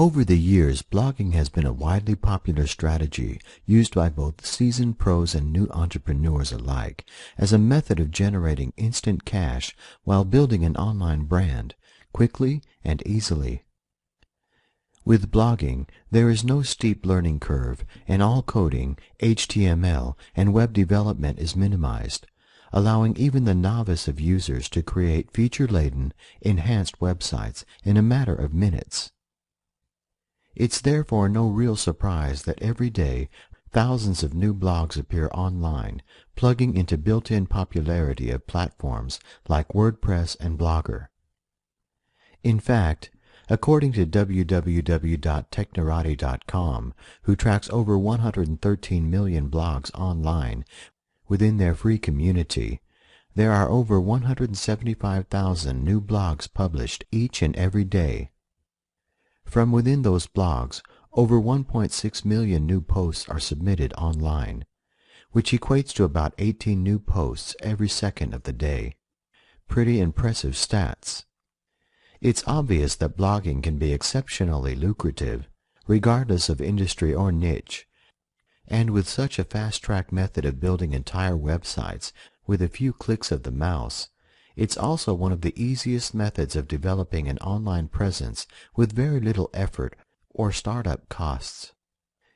Over the years, blogging has been a widely popular strategy used by both seasoned pros and new entrepreneurs alike as a method of generating instant cash while building an online brand quickly and easily. With blogging, there is no steep learning curve, and all coding, HTML, and web development is minimized, allowing even the novice of users to create feature-laden, enhanced websites in a matter of minutes. It's therefore no real surprise that every day thousands of new blogs appear online, plugging into built-in popularity of platforms like WordPress and Blogger. In fact, according to www.technorati.com, who tracks over 113 million blogs online within their free community, there are over 175,000 new blogs published each and every day. From within those blogs, over 1.6 million new posts are submitted online, which equates to about 18 new posts every second of the day. Pretty impressive stats. It's obvious that blogging can be exceptionally lucrative, regardless of industry or niche, and with such a fast-track method of building entire websites with a few clicks of the mouse, it's also one of the easiest methods of developing an online presence with very little effort or startup costs.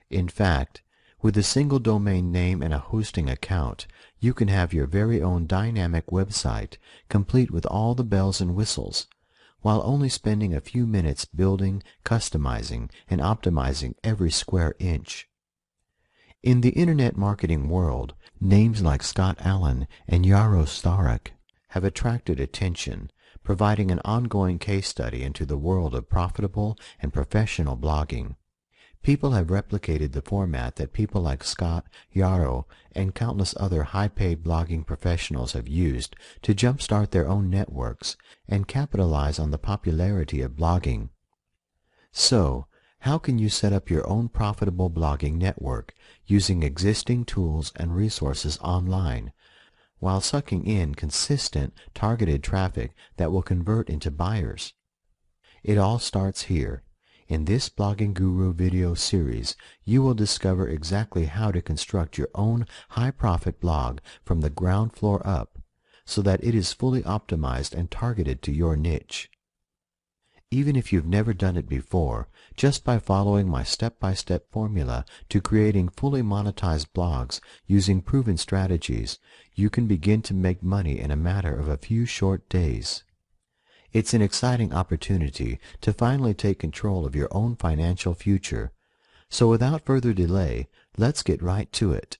In fact, with a single domain name and a hosting account, you can have your very own dynamic website, complete with all the bells and whistles, while only spending a few minutes building, customizing, and optimizing every square inch. In the Internet marketing world, names like Scott Allen and Yaro Starak have attracted attention, providing an ongoing case study into the world of profitable and professional blogging. People have replicated the format that people like Scott, Yaro, and countless other high-paid blogging professionals have used to jumpstart their own networks and capitalize on the popularity of blogging. So, how can you set up your own profitable blogging network using existing tools and resources online, while sucking in consistent, targeted traffic that will convert into buyers? It all starts here. In this Blogging Guru video series, you will discover exactly how to construct your own high-profit blog from the ground floor up, so that it is fully optimized and targeted to your niche. Even if you've never done it before, just by following my step-by-step formula to creating fully monetized blogs using proven strategies, you can begin to make money in a matter of a few short days. It's an exciting opportunity to finally take control of your own financial future. So without further delay, let's get right to it.